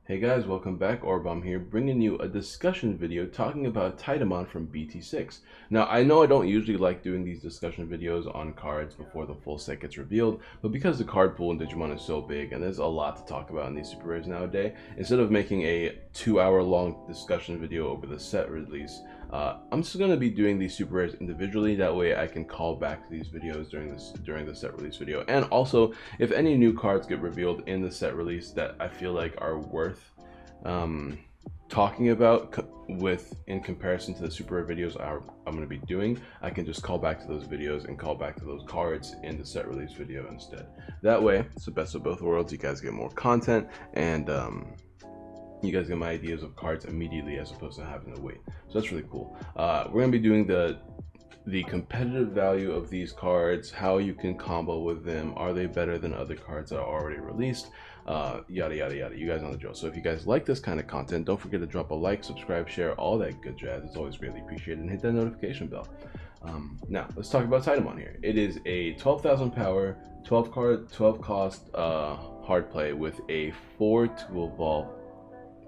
Hey guys, welcome back. AuraBomb here, bringing you a discussion video talking about Titamon from BT6. Now, I know I don't usually like doing these discussion videos on cards before the full set gets revealed, but because the card pool in Digimon is so big and there's a lot to talk about in these super rares nowadays, instead of making a 2-hour long discussion video over the set release, I'm just going to be doing these super rares individually. That way I can call back to these videos during the set release video. And also, if any new cards get revealed in the set release that I feel like are worth talking about in comparison to the super rare videos I'm going to be doing, I can just call back to those videos and call back to those cards in the set release video instead. That way, it's the best of both worlds. You guys get more content and you guys get my ideas of cards immediately as opposed to having to wait. So that's really cool. We're going to be doing the competitive value of these cards, how you can combo with them, are they better than other cards that are already released, yada yada yada. You guys know the drill. So if you guys like this kind of content, don't forget to drop a like, subscribe, share, all that good jazz. It's always greatly appreciated, and hit that notification bell. Now let's talk about Titamon here. It is a 12,000 power, 12 card, 12 cost hard play with a 4 to evolve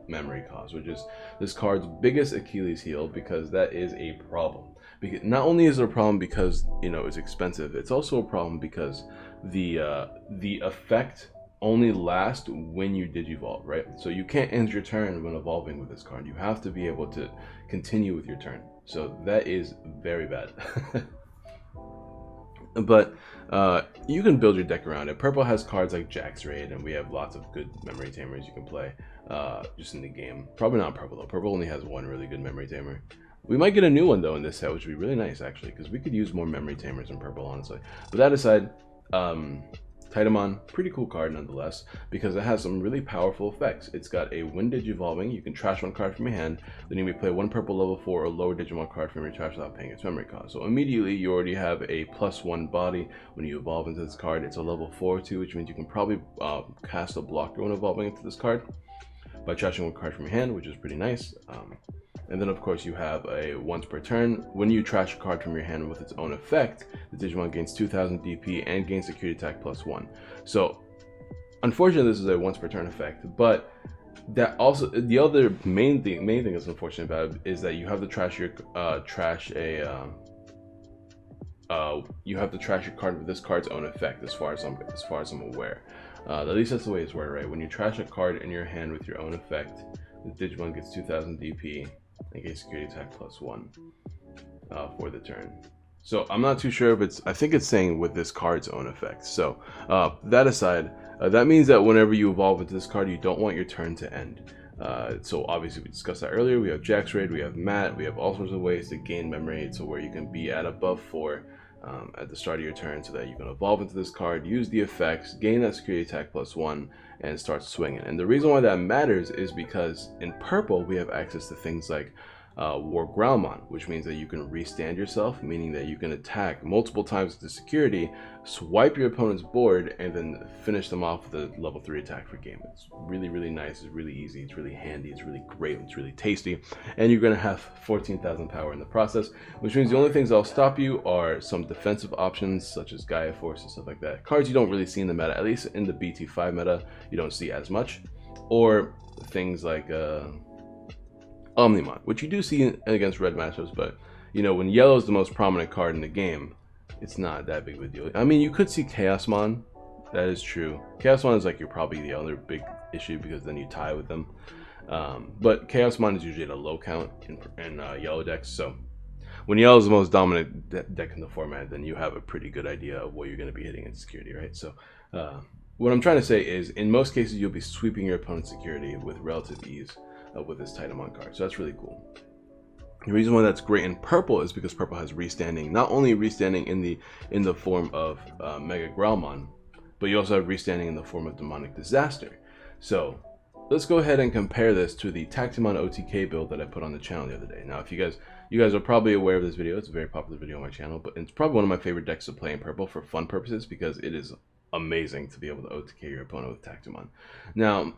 memory cost, which is this card's biggest Achilles heel, because that is a problem. Because not only is it a problem because it's expensive, it's also a problem because the effect only lasts when you digivolve, right? So you can't end your turn when evolving with this card. You have to be able to continue with your turn. So that is very bad. But you can build your deck around it. Purple has cards like Jack's Raid, and we have lots of good memory tamers you can play just in the game. Probably not purple though. Purple only has one really good memory tamer. We might get a new one though in this set, which would be really nice actually, because we could use more memory tamers in purple, honestly. But that aside, Titamon, pretty cool card nonetheless, because it has some really powerful effects. It's got a when digivolving, you can trash one card from your hand, then you may play one purple level 4 or lower Digimon card from your trash without paying its memory cost. So immediately you already have a +1 body when you evolve into this card. It's a level 4 too, which means you can probably cast a blocker when evolving into this card by trashing one card from your hand, which is pretty nice. And then of course you have a once per turn. When you trash a card from your hand with its own effect, the Digimon gains 2000 DP and gains security attack +1. So unfortunately this is a once per turn effect, but that also, the other main thing that's unfortunate about it is that you have to trash your you have to trash your card with this card's own effect, as far as I'm aware. At least that's the way it's worded, right? When you trash a card in your hand with your own effect, the Digimon gets 2000 DP and gains security attack +1 for the turn. So I'm not too sure if I think it's saying with this card's own effect. So that aside, that means that whenever you evolve into this card, you don't want your turn to end. So obviously we discussed that earlier. We have Jack's Raid, we have Matt, we have all sorts of ways to gain memory, so where you can be at above 4 at the start of your turn, so that you can evolve into this card, use the effects, gain that security attack +1, and start swinging. And the reason why that matters is because in purple we have access to things like WarGrowlmon, which means that you can restand yourself, meaning that you can attack multiple times with the security, swipe your opponent's board, and then finish them off with a level 3 attack for game. It's really, really nice, it's really easy, it's really handy, it's really great, it's really tasty, and you're going to have 14,000 power in the process, which means the only things that'll stop you are some defensive options such as Gaia Force and stuff like that. Cards you don't really see in the meta, at least in the BT5 meta, you don't see as much, or things like Omnimon, which you do see against red matchups, but when yellow is the most prominent card in the game, it's not that big of a deal. I mean, you could see Chaosmon, that is true. Chaosmon is like probably the other big issue, because then you tie with them. But Chaosmon is usually at a low count in yellow decks, so when yellow is the most dominant deck in the format, then you have a pretty good idea of what you're going to be hitting in security, right? So what I'm trying to say is, in most cases, you'll be sweeping your opponent's security with relative ease with this Titamon card, so that's really cool. The reason why that's great in purple is because purple has restanding, not only restanding in the form of Mega Growlmon, but you also have restanding in the form of Demonic Disaster. So let's go ahead and compare this to the Tactimon OTK build that I put on the channel the other day. Now, if you guys are probably aware of this video, it's a very popular video on my channel, but it's probably one of my favorite decks to play in purple for fun purposes, because it is amazing to be able to OTK your opponent with Tactimon. Now,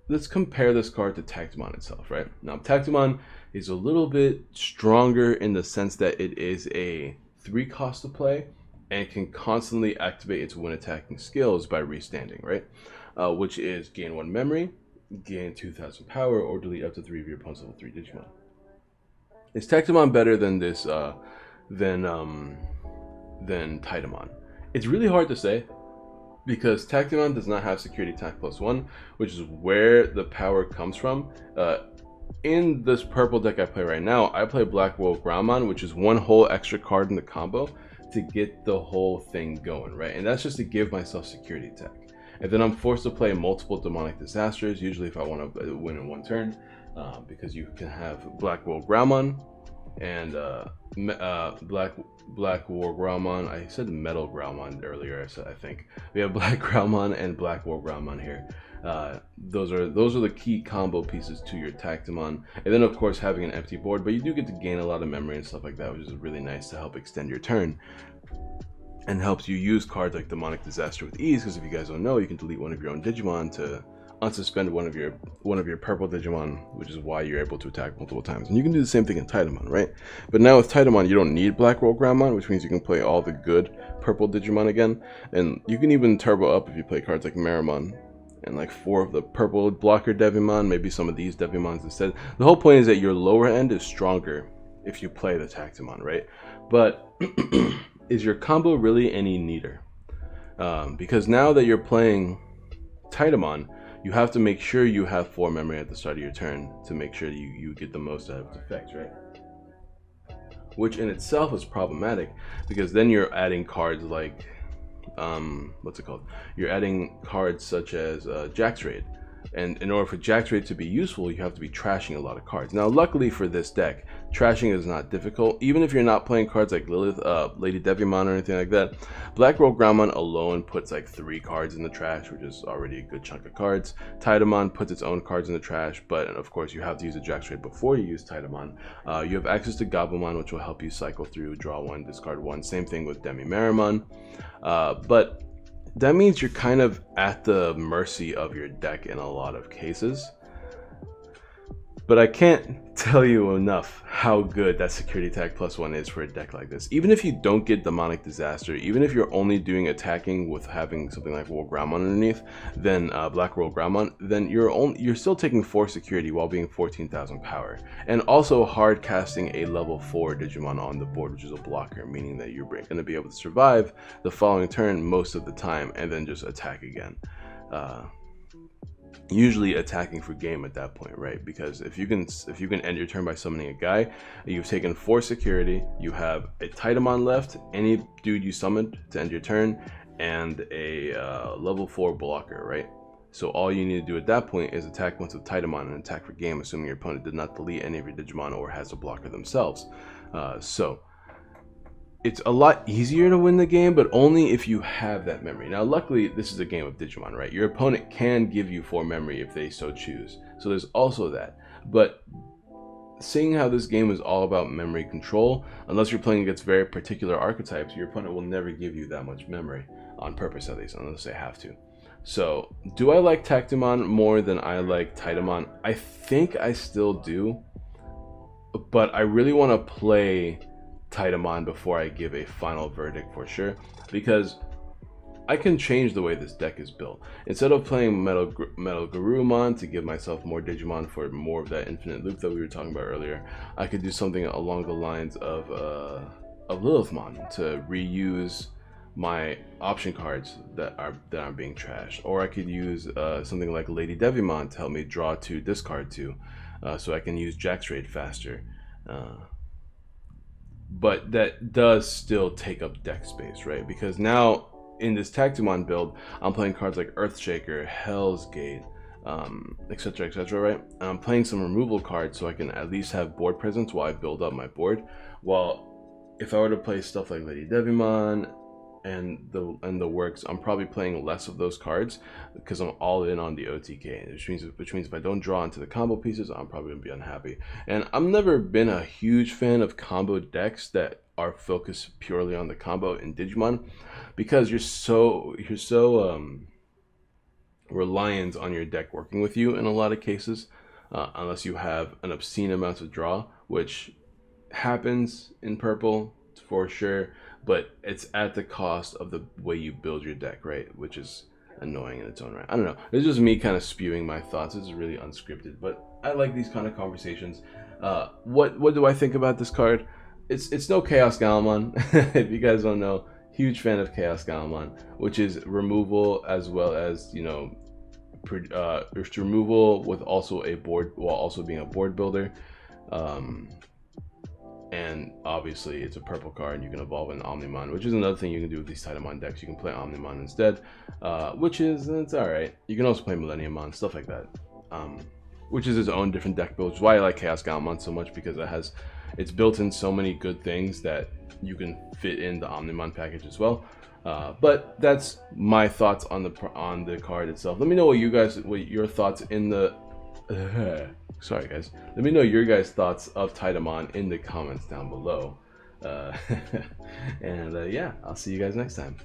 let's compare this card to Tactimon itself, right? Now, Tactimon is a little bit stronger in the sense that it is a 3 cost to play and can constantly activate its when attacking skills by restanding, right? Which is gain 1 memory, gain 2,000 power, or delete up to 3 of your opponent's level 3 Digimon. Is Tactimon better than this, than Titamon? It's really hard to say, because Tactimon does not have security attack +1, which is where the power comes from. In this purple deck I play right now, I play Blackwargrowlmon, which is one whole extra card in the combo to get the whole thing going, right? And that's just to give myself security attack. And then I'm forced to play multiple demonic disasters, usually if I want to win in one turn, because you can have Blackwargrowlmon and Blackwargrowlmon. I said Metal Growlmon earlier, I think. We have Blackgrowlmon and Blackwargrowlmon here. Those are the key combo pieces to your Tactimon, and then of course having an empty board, but you do get to gain a lot of memory and stuff like that, which is really nice to help extend your turn and helps you use cards like Demonic Disaster with ease, because if you guys don't know, you can delete one of your own Digimon to unsuspend one of your purple Digimon, which is why you're able to attack multiple times. And you can do the same thing in Titamon, right? But now with Titamon, you don't need Blackwargrowlmon, which means you can play all the good purple Digimon again, and you can even turbo up if you play cards like Meramon and like 4 of the purple blocker Devimon, maybe some of these Devimons instead. The whole point is that your lower end is stronger if you play the Tactimon, right? But is your combo really any neater? Because now that you're playing Titamon, you have to make sure you have 4 memory at the start of your turn to make sure you get the most out of its effects, right? Which in itself is problematic, because then you're adding cards like what's it called? You're adding cards such as Jax Raid, and in order for Jax Raid to be useful, you have to be trashing a lot of cards. Now, luckily for this deck, trashing is not difficult, even if you're not playing cards like Lilith, Lady Devimon, or anything like that. Blackwargrowlmon alone puts like 3 cards in the trash, which is already a good chunk of cards. Titamon puts its own cards in the trash, but of course you have to use a Jax Raid before you use Titamon. You have access to Gabumon, which will help you cycle through, draw 1, discard 1. Same thing with Meramon. But that means you're kind of at the mercy of your deck in a lot of cases. But I can't tell you enough how good that security attack +1 is for a deck like this. Even if you don't get Demonic Disaster, even if you're only doing attacking with having something like Wargrowlmon underneath, then Blackwargrowlmon, then you're still taking 4 security while being 14,000 power, and also hard casting a level 4 Digimon on the board, which is a blocker, meaning that you're going to be able to survive the following turn most of the time and then just attack again. Usually attacking for game at that point, right? Because if you can end your turn by summoning a guy, you've taken 4 security, you have a Titamon left, any dude you summoned to end your turn, and a level 4 blocker, right? So all you need to do at that point is attack once with Titamon and attack for game, assuming your opponent did not delete any of your Digimon or has a blocker themselves. So it's a lot easier to win the game, but only if you have that memory. Now, luckily, this is a game of Digimon, right? Your opponent can give you 4 memory if they so choose. So there's also that. But seeing how this game is all about memory control, unless you're playing against very particular archetypes, your opponent will never give you that much memory, on purpose at least, unless they have to. So, do I like Tactimon more than I like Titamon? I think I still do, but I really want to play Titamon before I give a final verdict for sure, because I can change the way this deck is built. Instead of playing MTOArtOffical to give myself more Digimon for more of that infinite loop that we were talking about earlier, I could do something along the lines of Lilithmon to reuse my option cards that are being trashed, or I could use something like Lady Devimon to help me draw 2, discard 2, so I can use Jax Raid faster. But that does still take up deck space, right? Because now in this Tactimon build, I'm playing cards like Earthshaker, Hell's Gate, etc, etc, right? I'm playing some removal cards so I can at least have board presence while I build up my board. While if I were to play stuff like Lady Devimon and the works, I'm probably playing less of those cards because I'm all in on the OTK, which means if I don't draw into the combo pieces, I'm probably gonna be unhappy. And I've never been a huge fan of combo decks that are focused purely on the combo in Digimon, because you're so reliant on your deck working with you in a lot of cases, unless you have an obscene amount of draw, which happens in purple for sure, but it's at the cost of the way you build your deck, right? Which is annoying in its own right. I don't know. It's just me kind of spewing my thoughts. This is really unscripted, but I like these kind of conversations. What do I think about this card? It's no Chaosdukemon. If you guys don't know, huge fan of Chaosdukemon, which is removal as well as, you know, it's removal with also a board, while also being a board builder. And obviously it's a purple card, and you can evolve an Omnimon, which is another thing you can do with these Titamon decks. You can play Omnimon instead, which is, it's alright. You can also play Millenniummon, stuff like that, which is its own different deck build, which is why I like Chaosdukemon so much, because it's built in so many good things that you can fit in the Omnimon package as well. But that's my thoughts on the card itself. Let me know what your thoughts in the sorry guys, let me know your guys' thoughts of Titamon in the comments down below. And yeah, I'll see you guys next time.